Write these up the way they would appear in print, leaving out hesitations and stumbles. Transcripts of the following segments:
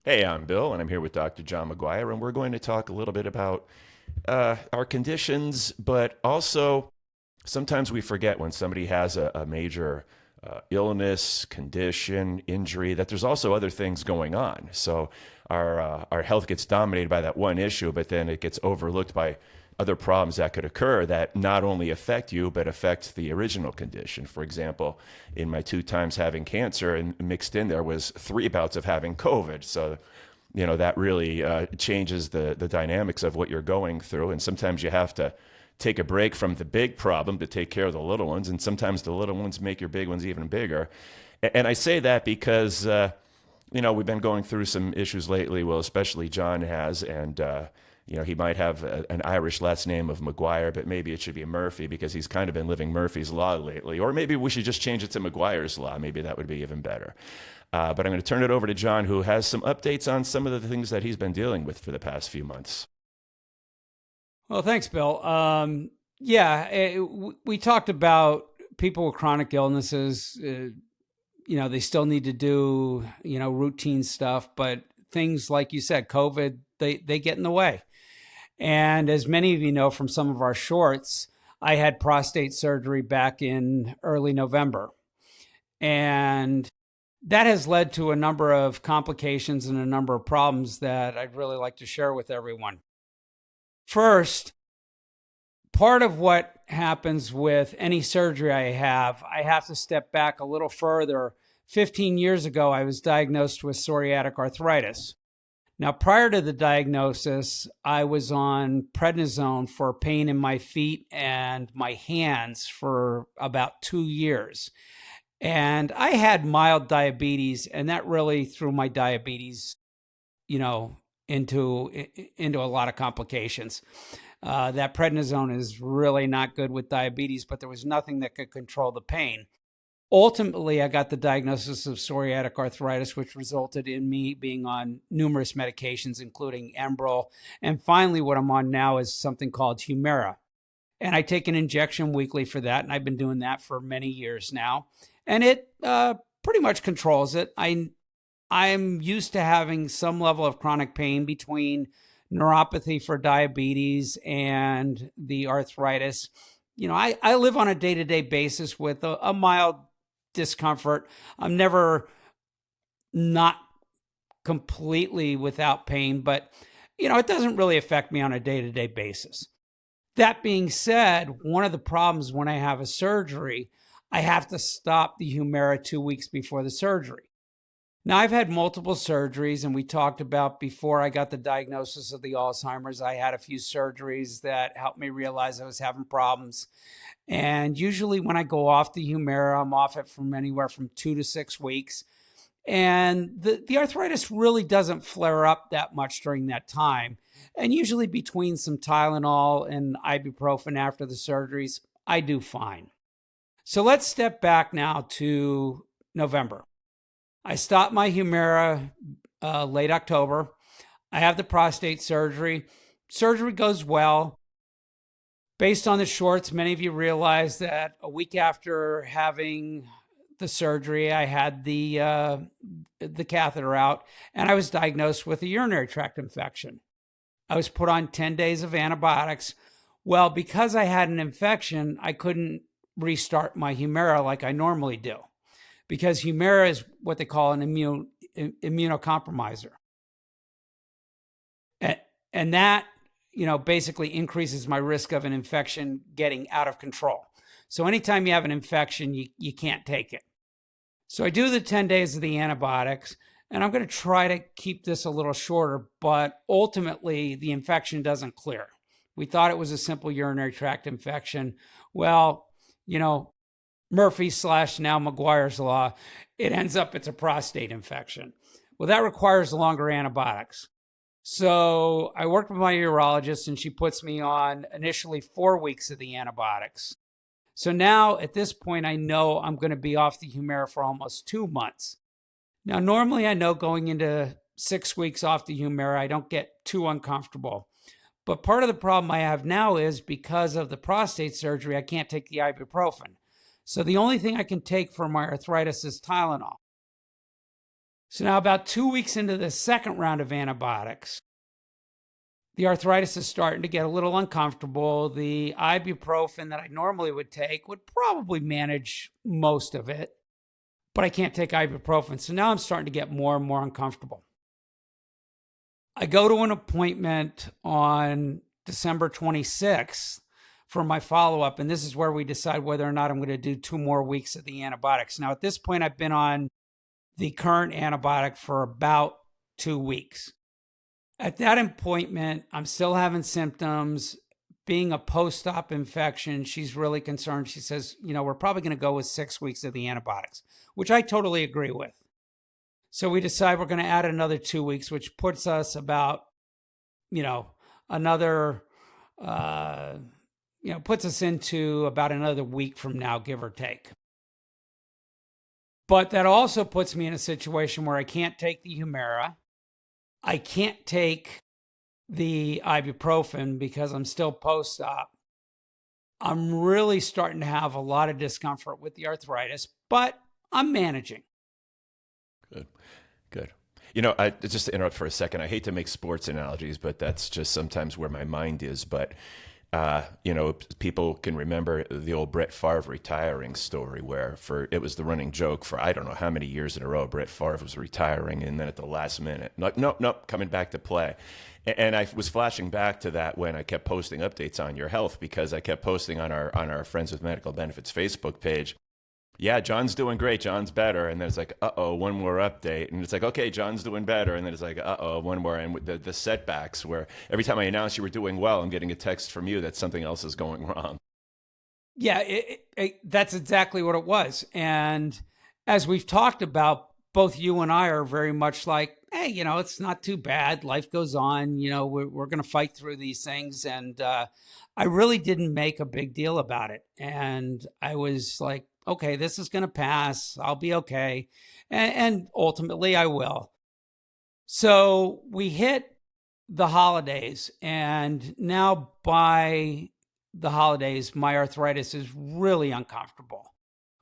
Hey, I'm Bill, and I'm here with Dr. John McGuire, and we're going to talk a little bit about our conditions, but also sometimes we forget when somebody has a major illness, condition, injury, that there's also other things going on. So our health gets dominated by that one issue, but then it gets overlooked by other problems that could occur that not only affect you but affect the original condition. For example, in my 2 times having cancer, and mixed in there was 3 bouts of having COVID. So that really changes the dynamics of what you're going through. And sometimes you have to take a break from the big problem to take care of the little ones. And sometimes the little ones make your big ones even bigger. And I say that because, we've been going through some issues lately. Well, especially John has. And, he might have an Irish last name of McGuire, but maybe it should be Murphy because he's kind of been living Murphy's Law lately. Or maybe we should just change it to McGuire's Law. Maybe that would be even better. But I'm going to turn it over to John, who has some updates on some of the things that he's been dealing with for the past few months. Well, thanks, Bill. We talked about people with chronic illnesses. They still need to do, routine stuff, but things like you said, COVID, they get in the way. And as many of you know from some of our shorts, I had prostate surgery back in early November. And that has led to a number of complications and a number of problems that I'd really like to share with everyone. First, part of what happens with any surgery I have to step back a little further. 15 years ago, I was diagnosed with psoriatic arthritis. Now, prior to the diagnosis, I was on prednisone for pain in my feet and my hands for about 2 years. And I had mild diabetes, and that really threw my diabetes, into a lot of complications. That prednisone is really not good with diabetes, but there was nothing that could control the pain. Ultimately, I got the diagnosis of psoriatic arthritis, which resulted in me being on numerous medications, including Enbrel. And finally, what I'm on now is something called Humira. And I take an injection weekly for that, and I've been doing that for many years now. And it pretty much controls it. I'm used to having some level of chronic pain between neuropathy for diabetes and the arthritis. I live on a day-to-day basis with a mild discomfort. I'm never not completely without pain, but, it doesn't really affect me on a day-to-day basis. That being said, one of the problems when I have a surgery, I have to stop the Humira 2 weeks before the surgery. Now, I've had multiple surgeries, and we talked about before I got the diagnosis of the Alzheimer's, I had a few surgeries that helped me realize I was having problems. And usually when I go off the Humira, I'm off it from anywhere from 2 to 6 weeks. And the arthritis really doesn't flare up that much during that time. And usually between some Tylenol and ibuprofen after the surgeries, I do fine. So let's step back now to November. I stopped my Humira late October. I have the prostate surgery. Surgery goes well. Based on the shorts, many of you realize that a week after having the surgery, I had the catheter out, and I was diagnosed with a urinary tract infection. I was put on 10 days of antibiotics. Well, because I had an infection, I couldn't restart my Humira like I normally do, because Humira is what they call an immunocompromiser. And that, basically increases my risk of an infection getting out of control. So anytime you have an infection, you can't take it. So I do the 10 days of the antibiotics, and I'm going to try to keep this a little shorter, but ultimately the infection doesn't clear. We thought it was a simple urinary tract infection. Well, Murphy / now McGuire's Law, it ends up it's a prostate infection. Well, that requires longer antibiotics. So I worked with my urologist, and she puts me on initially 4 weeks of the antibiotics. So now at this point, I know I'm going to be off the Humira for almost 2 months. Now, normally I know going into 6 weeks off the Humira, I don't get too uncomfortable. But part of the problem I have now is because of the prostate surgery, I can't take the ibuprofen. So the only thing I can take for my arthritis is Tylenol. So now about 2 weeks into the second round of antibiotics, the arthritis is starting to get a little uncomfortable. The ibuprofen that I normally would take would probably manage most of it, but I can't take ibuprofen. So now I'm starting to get more and more uncomfortable. I go to an appointment on December 26th for my follow-up, and this is where we decide whether or not I'm going to do 2 more weeks of the antibiotics. Now, at this point, I've been on the current antibiotic for about 2 weeks. At that appointment, I'm still having symptoms. Being a post-op infection, she's really concerned. She says, we're probably going to go with 6 weeks of the antibiotics, which I totally agree with. So we decide we're going to add another 2 weeks, which puts us about, another, puts us into about another week from now, give or take. But that also puts me in a situation where I can't take the Humira. I can't take the ibuprofen because I'm still post-op. I'm really starting to have a lot of discomfort with the arthritis, but I'm managing. Good. Just to interrupt for a second, I hate to make sports analogies, but that's just sometimes where my mind is. But people can remember the old Brett Favre retiring story where it was the running joke for I don't know how many years in a row, Brett Favre was retiring, and then at the last minute, nope, coming back to play. And I was flashing back to that when I kept posting updates on your health, because I kept posting on our Friends with Medical Benefits Facebook page. Yeah, John's doing great. John's better. And then it's like, one more update. And it's like, okay, John's doing better. And then it's like, one more. And the setbacks where every time I announce you were doing well, I'm getting a text from you that something else is going wrong. Yeah, that's exactly what it was. And as we've talked about, both you and I are very much like, hey, it's not too bad. Life goes on. We're going to fight through these things. And I really didn't make a big deal about it. And I was like, okay, this is going to pass. I'll be okay. And ultimately I will. So we hit the holidays, and now by the holidays, my arthritis is really uncomfortable.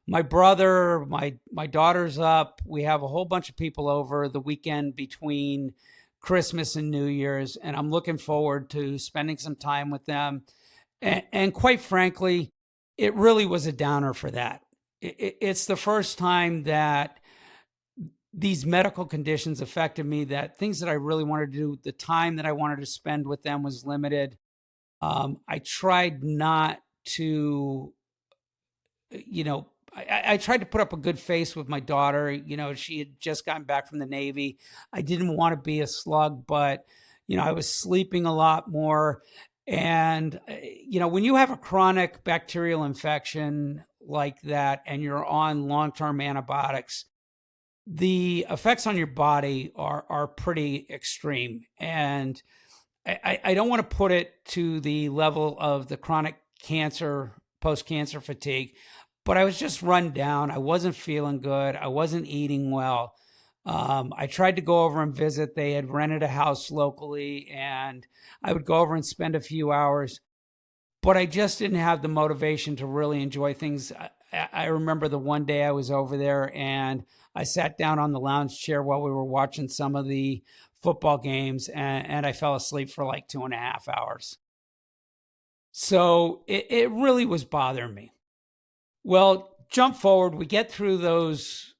My brother, my daughter's up. We have a whole bunch of people over the weekend between Christmas and New Year's, and I'm looking forward to spending some time with them. And quite frankly, it really was a downer for that. It's the first time that these medical conditions affected me, that things that I really wanted to do, the time that I wanted to spend with them was limited. I tried not to, I tried to put up a good face with my daughter. She had just gotten back from the Navy. I didn't want to be a slug, but, I was sleeping a lot more. And, when you have a chronic bacterial infection like that and you're on long-term antibiotics, the effects on your body are pretty extreme. And I don't want to put it to the level of the chronic cancer, post-cancer fatigue, but I was just run down. I wasn't feeling good. I wasn't eating well. I tried to go over and visit. They had rented a house locally, and I would go over and spend a few hours, but I just didn't have the motivation to really enjoy things. I remember the one day I was over there and I sat down on the lounge chair while we were watching some of the football games, and I fell asleep for like 2.5 hours. So it really was bothering me. Well, jump forward, we get through those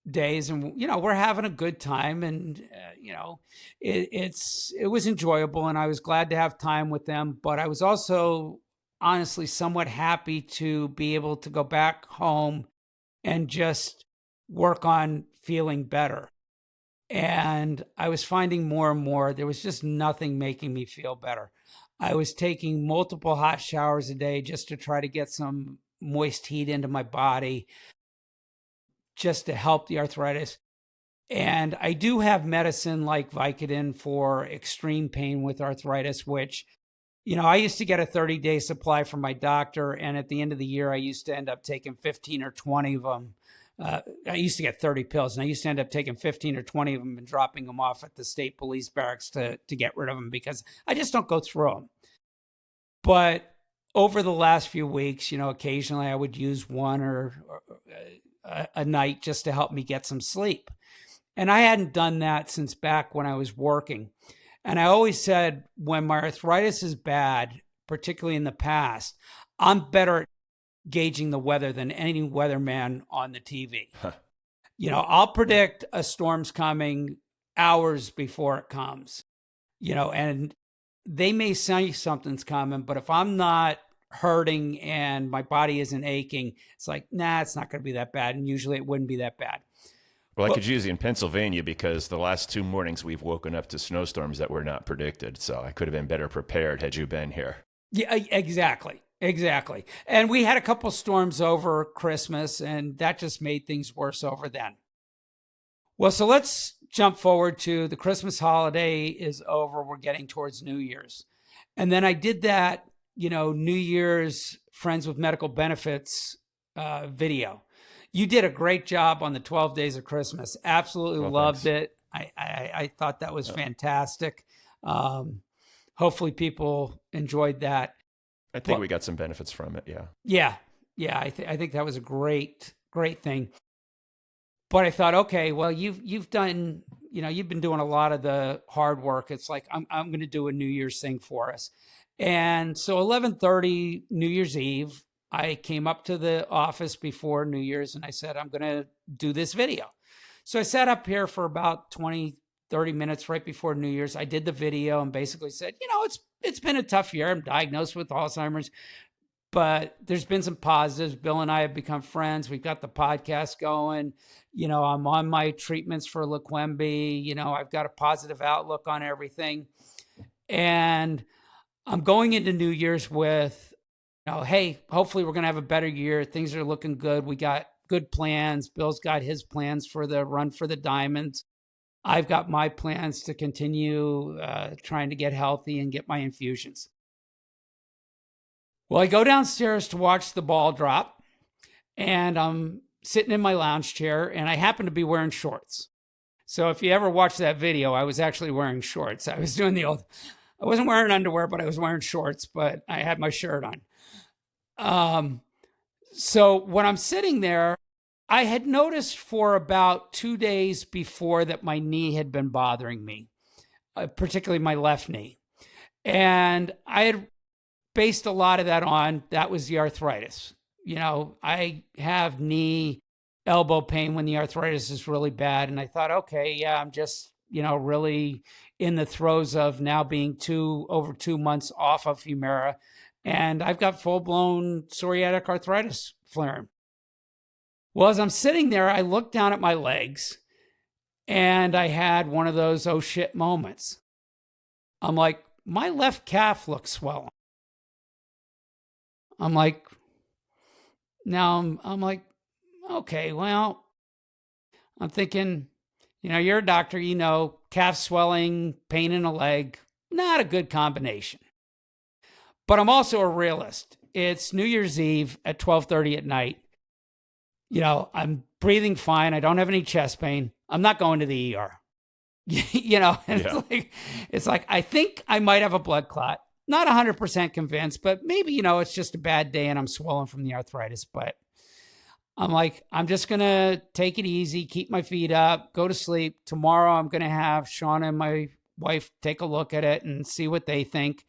days, and we're having a good time, and it was enjoyable, and I was glad to have time with them. But I was also honestly somewhat happy to be able to go back home and just work on feeling better. And I was finding more and more there was just nothing making me feel better. I was taking multiple hot showers a day just to try to get some moist heat into my body, just to help the arthritis. And I do have medicine like Vicodin for extreme pain with arthritis, which, I used to get a 30-day supply from my doctor. And at the end of the year, I used to end up taking 15 or 20 of them. I used to get 30 pills, and I used to end up taking 15 or 20 of them and dropping them off at the state police barracks to get rid of them because I just don't go through them. But over the last few weeks, occasionally I would use one or a night just to help me get some sleep. And I hadn't done that since back when I was working. And I always said, when my arthritis is bad, particularly in the past, I'm better at gauging the weather than any weatherman on the TV. Huh. I'll predict a storm's coming hours before it comes, and they may say something's coming, but if I'm not hurting and my body isn't aching, it's like, nah, it's not going to be that bad. And usually it wouldn't be that bad. Well, I could use you in Pennsylvania because the last 2 mornings we've woken up to snowstorms that were not predicted. So I could have been better prepared had you been here. Yeah, exactly. Exactly. And we had a couple storms over Christmas, and that just made things worse over then. Well, so let's jump forward to the Christmas holiday is over. We're getting towards New Year's. And then I did that, New Year's Friends with Medical Benefits video. You did a great job on the 12 Days of Christmas. Absolutely loved thanks. it. I thought that was fantastic. Hopefully people enjoyed that. I think we got some benefits from it. Yeah. I think that was a great thing. But I thought, okay, well, you've done, you've been doing a lot of the hard work. It's like, I'm going to do a New Year's thing for us. And so 11:30 New Year's Eve, I came up to the office before New Year's and I said, I'm going to do this video. So I sat up here for about 20, 30 minutes right before New Year's. I did the video and basically said, it's been a tough year. I'm diagnosed with Alzheimer's, but there's been some positives. Bill and I have become friends. We've got the podcast going. I'm on my treatments for FWMB. I've got a positive outlook on everything. And I'm going into New Year's with, hey, hopefully we're going to have a better year. Things are looking good. We got good plans. Bill's got his plans for the run for the diamonds. I've got my plans to continue trying to get healthy and get my infusions. Well, I go downstairs to watch the ball drop, and I'm sitting in my lounge chair, and I happen to be wearing shorts. So if you ever watch that video, I was actually wearing shorts. I was doing I wasn't wearing underwear, but I was wearing shorts, but I had my shirt on. So when I'm sitting there, I had noticed for about 2 days before that my knee had been bothering me, particularly my left knee. And I had based a lot of that on, that was the arthritis. I have knee, elbow pain when the arthritis is really bad. And I thought, okay, yeah, I'm just, really in the throes of now being over 2 months off of Humira. And I've got full-blown psoriatic arthritis flaring. Well, as I'm sitting there, I looked down at my legs and I had one of those oh shit moments. I'm like, my left calf looks swollen. I'm like, I'm like, okay, well, I'm thinking, you're a doctor, calf swelling, pain in a leg, not a good combination. But I'm also a realist. It's New Year's Eve at 12:30 at night. I'm breathing fine. I don't have any chest pain. I'm not going to the ER. It's like, I think I might have a blood clot. Not 100% convinced, but maybe, it's just a bad day and I'm swollen from the arthritis. But I'm like, I'm just going to take it easy, keep my feet up, go to sleep. Tomorrow, I'm going to have Shauna and my wife take a look at it and see what they think.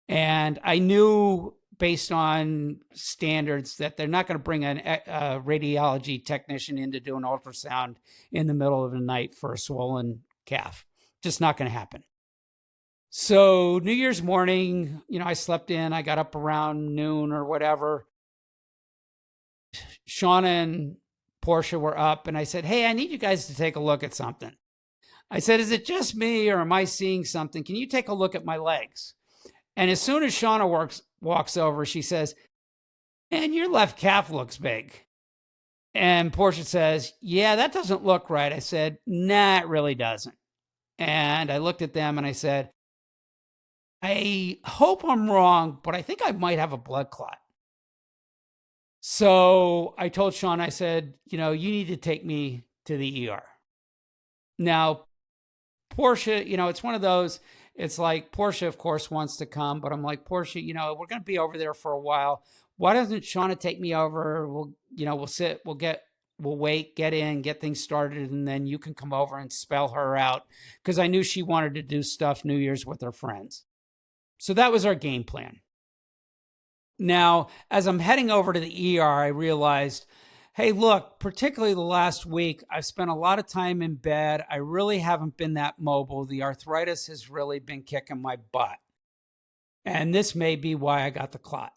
And I knew based on standards that they're not going to bring a radiology technician in to do an ultrasound in the middle of the night for a swollen calf. Just not going to happen. So New Year's morning, I slept in. I got up around noon or whatever. Shauna and Portia were up, and I said, hey, I need you guys to take a look at something. I said, is it just me or am I seeing something? Can you take a look at my legs? And as soon as Shauna walks over, she says, man, your left calf looks big. And Portia says, yeah, that doesn't look right. I said, nah, it really doesn't. And I looked at them and I said, I hope I'm wrong, but I think I might have a blood clot. So I told Sean, I said, you need to take me to the ER. Now, Portia, it's one of those, it's like Portia, of course, wants to come, but I'm like, Portia, we're going to be over there for a while. Why doesn't Shauna take me over? We'll sit, we'll get we'll wait, get in, get things started, and then you can come over and spell her out. Because I knew she wanted to do stuff New Year's with her friends. So that was our game plan. Now, as I'm heading over to the ER, I realized, hey, look, particularly the last week, I've spent a lot of time in bed. I really haven't been that mobile. The arthritis has really been kicking my butt. And this may be why I got the clot.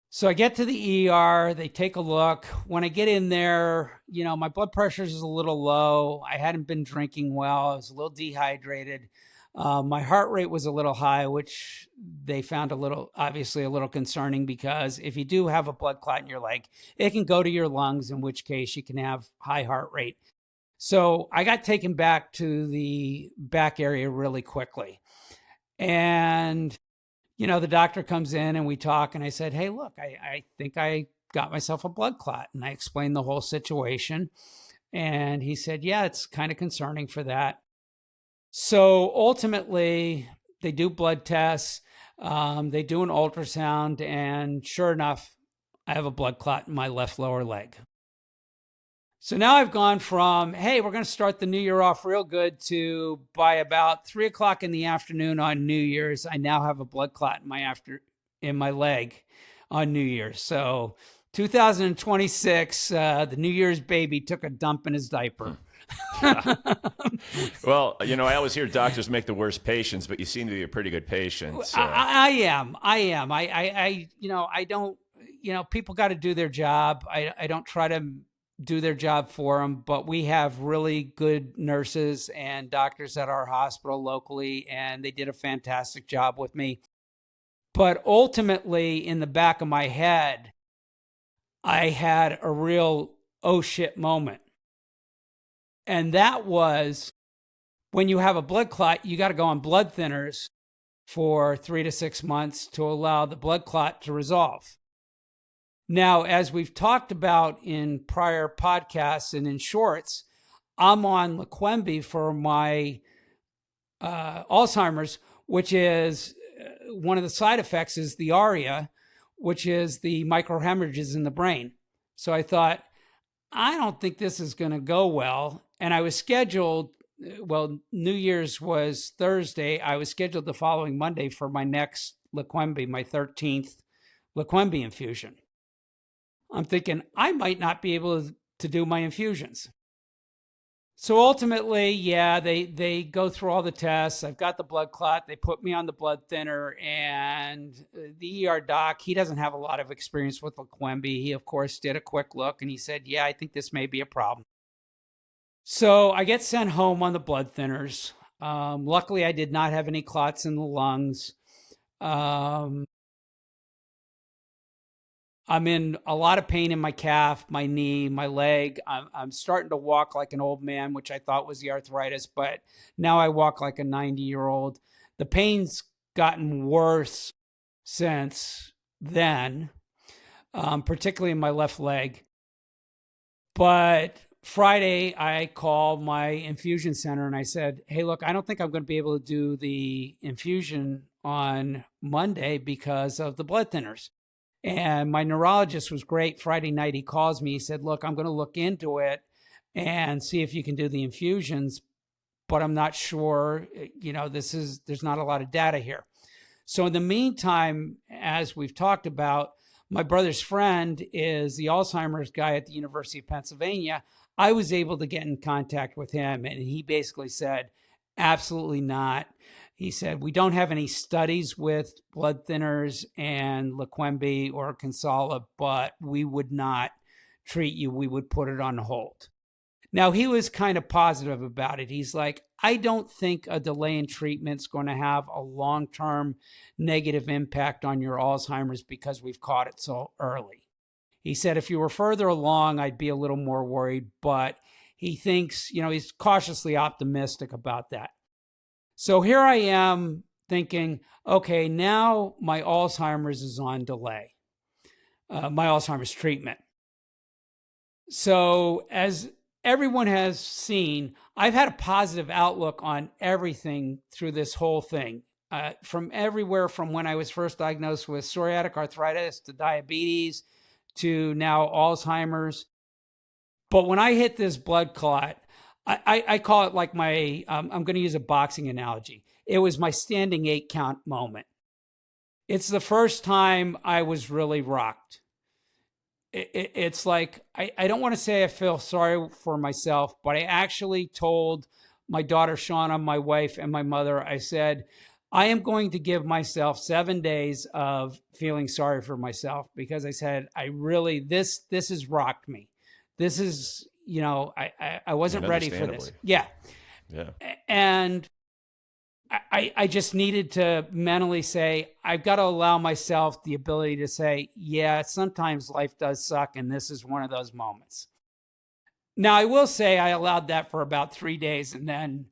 So I get to the ER, they take a look. When I get in there, my blood pressure is a little low. I hadn't been drinking well. I was a little dehydrated. My heart rate was a little high, which they found obviously a little concerning, because if you do have a blood clot in your leg, it can go to your lungs, in which case you can have high heart rate. So I got taken back to the back area really quickly. And, the doctor comes in and we talk, and I said, hey, look, I think I got myself a blood clot. And I explained the whole situation. And he said, yeah, it's kind of concerning for that. So ultimately, they do blood tests, they do an ultrasound, and sure enough, I have a blood clot in my left lower leg. So now I've gone from, hey, we're going to start the new year off real good, to by about 3 o'clock in the afternoon on New Year's, I now have a blood clot in my leg on New Year's. So 2026, the New Year's baby took a dump in his diaper. Well, I always hear doctors make the worst patients, but you seem to be a pretty good patient. So. I am. I don't, people got to do their job. I don't try to do their job for them, but we have really good nurses and doctors at our hospital locally, and they did a fantastic job with me. But ultimately, in the back of my head, I had a real oh shit moment. And that was, when you have a blood clot, you got to go on blood thinners for 3 to 6 months to allow the blood clot to resolve. Now, as we've talked about in prior podcasts and in shorts, I'm on LeQuembi for my Alzheimer's, which is one of the side effects is the ARIA, which is the microhemorrhages in the brain. So I thought, I don't think this is going to go well. And I was scheduled, New Year's was Thursday. I was scheduled the following Monday for my next LeQuembi, my 13th LeQuembi infusion. I'm thinking I might not be able to do my infusions. So ultimately, yeah, they go through all the tests. I've got the blood clot. They put me on the blood thinner, and the ER doc, he doesn't have a lot of experience with LeQuembi. He, of course, did a quick look, and he said, yeah, I think this may be a problem. So I get sent home on the blood thinners. Luckily, I did not have any clots in the lungs. I'm in a lot of pain in my calf, my knee, my leg. I'm starting to walk like an old man, which I thought was the arthritis, but now I walk like a 90-year-old. The pain's gotten worse since then, particularly in my left leg. But Friday, I called my infusion center and I said, hey, look, I don't think I'm going to be able to do the infusion on Monday because of the blood thinners. And my neurologist was great. Friday night, he calls me. He said, look, I'm going to look into it and see if you can do the infusions, but I'm not sure, there's not a lot of data here. So in the meantime, as we've talked about, my brother's friend is the Alzheimer's guy at the University of Pennsylvania. I was able to get in contact with him, and he basically said, absolutely not. He said, we don't have any studies with blood thinners and LeQuembi or Kinsala, but we would not treat you. We would put it on hold. Now, he was kind of positive about it. He's like, I don't think a delay in treatment is going to have a long-term negative impact on your Alzheimer's because we've caught it so early. He said, if you were further along, I'd be a little more worried, but he thinks, he's cautiously optimistic about that. So here I am thinking, okay, now my Alzheimer's is on delay, my Alzheimer's treatment. So as everyone has seen, I've had a positive outlook on everything through this whole thing, from everywhere from when I was first diagnosed with psoriatic arthritis to diabetes to now Alzheimer's. But when I hit this blood clot, I call it like my, I'm going to use a boxing analogy. It was my standing 8 count moment. It's the first time I was really rocked. It's like, I don't want to say I feel sorry for myself, but I actually told my daughter, Shauna, my wife, and my mother, I said, I am going to give myself 7 days of feeling sorry for myself, because I said, I really, this has rocked me. This is, I And wasn't ready for this. understandably. Yeah. Yeah. And I just needed to mentally say, I've got to allow myself the ability to say, yeah, sometimes life does suck, and this is one of those moments. Now, I will say I allowed that for about 3 days, and then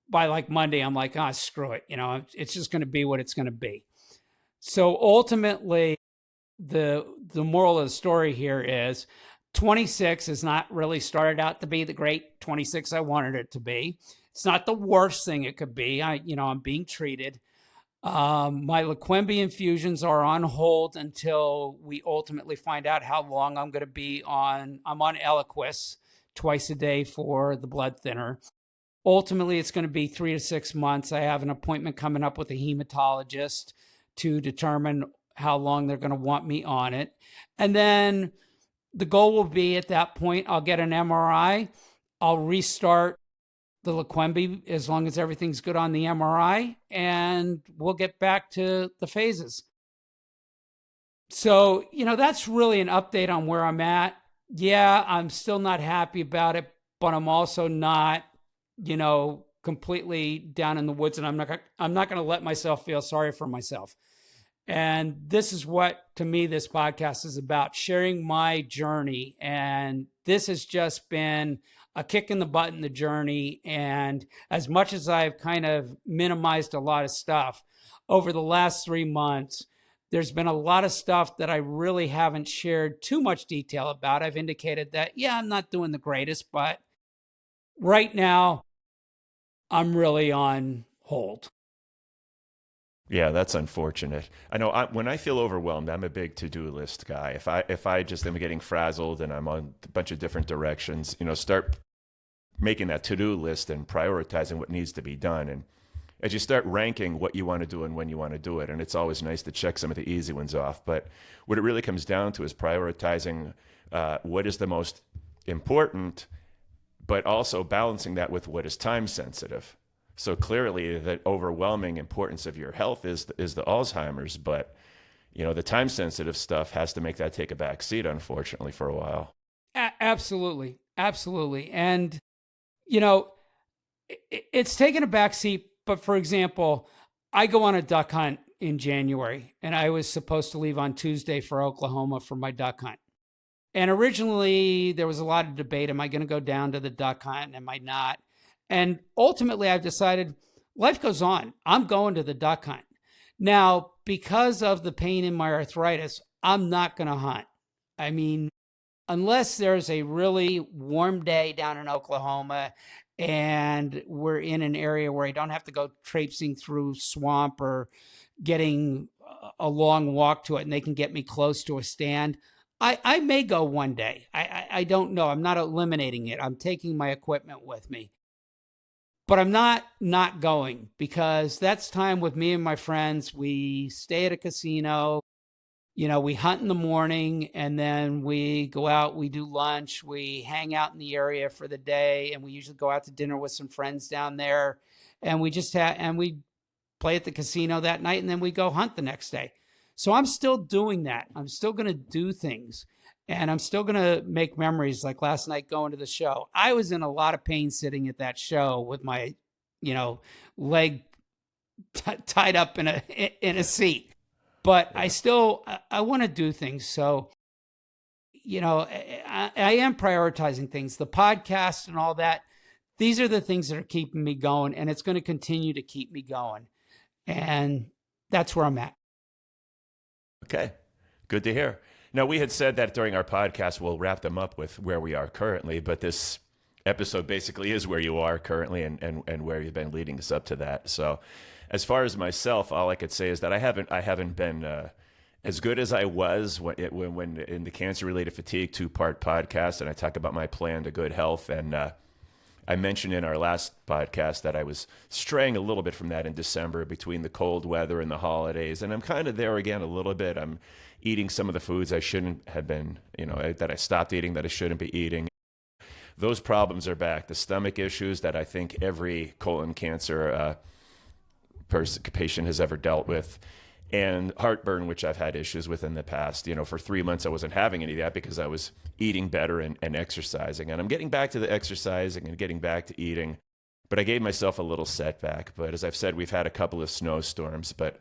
by like Monday, I'm like, ah, screw it. It's just going to be what it's going to be. So ultimately, the moral of the story here is 26 has not really started out to be the great 26 I wanted it to be. It's not the worst thing it could be. I'm being treated. My Leqembi infusions are on hold until we ultimately find out how long I'm going to be on. I'm on Eliquis twice a day for the blood thinner. Ultimately, it's going to be 3 to 6 months. I have an appointment coming up with a hematologist to determine how long they're going to want me on it. And then the goal will be, at that point, I'll get an MRI. I'll restart the Leqembi as long as everything's good on the MRI, and we'll get back to the phases. So, that's really an update on where I'm at. Yeah, I'm still not happy about it, but I'm also not, completely down in the woods, and I'm not going to let myself feel sorry for myself. And this is what, to me, this podcast is about, sharing my journey. And this has just been a kick in the butt in the journey. And as much as I've kind of minimized a lot of stuff over the last 3 months, there's been a lot of stuff that I really haven't shared too much detail about. I've indicated that, yeah, I'm not doing the greatest, but right now I'm really on hold. Yeah, that's unfortunate. I know when I feel overwhelmed, I'm a big to-do list guy. If I just am getting frazzled and I'm on a bunch of different directions, start making that to-do list and prioritizing what needs to be done. And as you start ranking what you want to do and when you want to do it, and it's always nice to check some of the easy ones off. But what it really comes down to is prioritizing what is the most important, but also balancing that with what is time sensitive. So clearly, the overwhelming importance of your health is the Alzheimer's, but the time sensitive stuff has to make that take a back seat, unfortunately, for a while. Absolutely, absolutely, and it's taken a back seat. But for example, I go on a duck hunt in January, and I was supposed to leave on Tuesday for Oklahoma for my duck hunt. And originally, there was a lot of debate: am I going to go down to the duck hunt? Am I not? And ultimately, I've decided life goes on. I'm going to the duck hunt. Now, because of the pain in my arthritis, I'm not going to hunt. I mean, unless there's a really warm day down in Oklahoma and we're in an area where I don't have to go traipsing through swamp or getting a long walk to it, and they can get me close to a stand, I may go one day. I don't know. I'm not eliminating it. I'm taking my equipment with me. But I'm not going, because that's time with me and my friends. We stay at a casino, we hunt in the morning, and then we go out, we do lunch, we hang out in the area for the day, and we usually go out to dinner with some friends down there, and we play at the casino that night, and then we go hunt the next day. So I'm still doing that. I'm still going to do things. And I'm still going to make memories, like last night going to the show. I was in a lot of pain sitting at that show with my, leg tied up in a seat. But Yeah. I want to do things. So, I am prioritizing things. The podcast and all that, these are the things that are keeping me going. And it's going to continue to keep me going. And that's where I'm at. Okay, good to hear. Now, we had said that during our podcast, we'll wrap them up with where we are currently, but this episode basically is where you are currently and where you've been leading us up to that. So as far as myself, all I could say is that I haven't been as good as I was when in the cancer-related fatigue two-part podcast, and I talk about my plan to good health, and I mentioned in our last podcast that I was straying a little bit from that in December between the cold weather and the holidays, and I'm kind of there again a little bit. I'm eating some of the foods I shouldn't have been, that I stopped eating that I shouldn't be eating. Those problems are back. The stomach issues that I think every colon cancer patient has ever dealt with, and heartburn, which I've had issues with in the past. For 3 months, I wasn't having any of that because I was eating better and exercising. And I'm getting back to the exercising and getting back to eating. But I gave myself a little setback. But as I've said, we've had a couple of snowstorms. But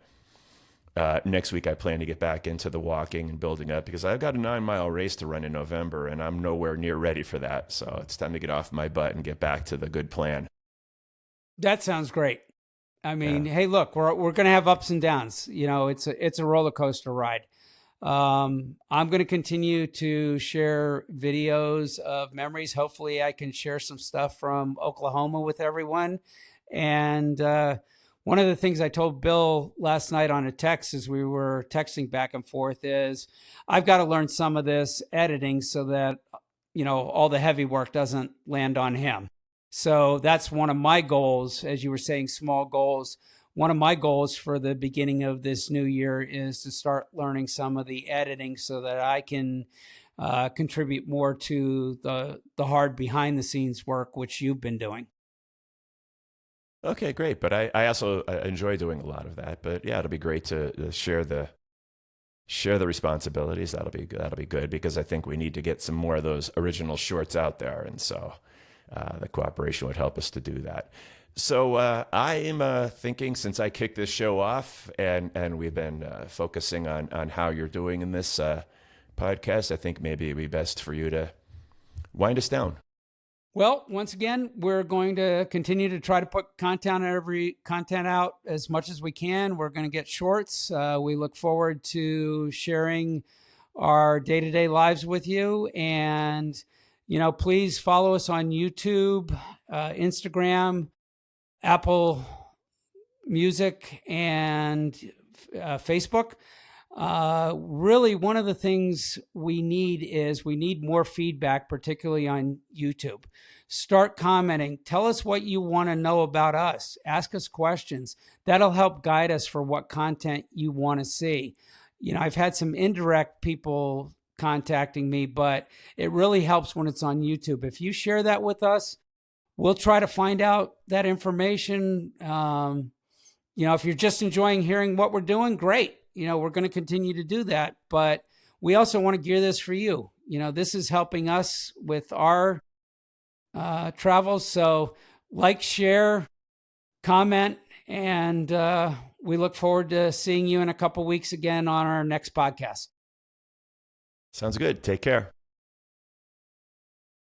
next week, I plan to get back into the walking and building up because I've got a 9-mile race to run in November, and I'm nowhere near ready for that. So it's time to get off my butt and get back to the good plan. That sounds great. I mean, Yeah. hey, look, we're going to have ups and downs. It's a roller coaster ride. I'm going to continue to share videos of memories. Hopefully, I can share some stuff from Oklahoma with everyone. And one of the things I told Bill last night on a text as we were texting back and forth is I've got to learn some of this editing so that all the heavy work doesn't land on him. So that's one of my goals, as you were saying, small goals. One of my goals for the beginning of this new year is to start learning some of the editing so that I can contribute more to the hard behind the scenes work, which you've been doing. Okay, great. But I also enjoy doing a lot of that. But yeah, it'll be great to share the responsibilities. That'll be good because I think we need to get some more of those original shorts out there, and so the cooperation would help us to do that. So I am thinking, since I kicked this show off, and we've been focusing on how you're doing in this podcast, I think maybe it'd be best for you to wind us down. Well, once again, we're going to continue to try to put content out as much as we can. We're going to get shorts. We look forward to sharing our day-to-day lives with you. And, please follow us on YouTube, Instagram, Apple Music, and Facebook. Really, one of the things we need more feedback, particularly on YouTube. Start commenting. Tell us what you want to know about us. Ask us questions. That'll help guide us for what content you want to see. I've had some indirect people contacting me, but it really helps when it's on YouTube. If you share that with us, we'll try to find out that information. If you're just enjoying hearing what we're doing, great. We're going to continue to do that, but we also want to gear this for you. This is helping us with our travels. So share, comment, and we look forward to seeing you in a couple weeks again on our next podcast. Sounds good. Take care.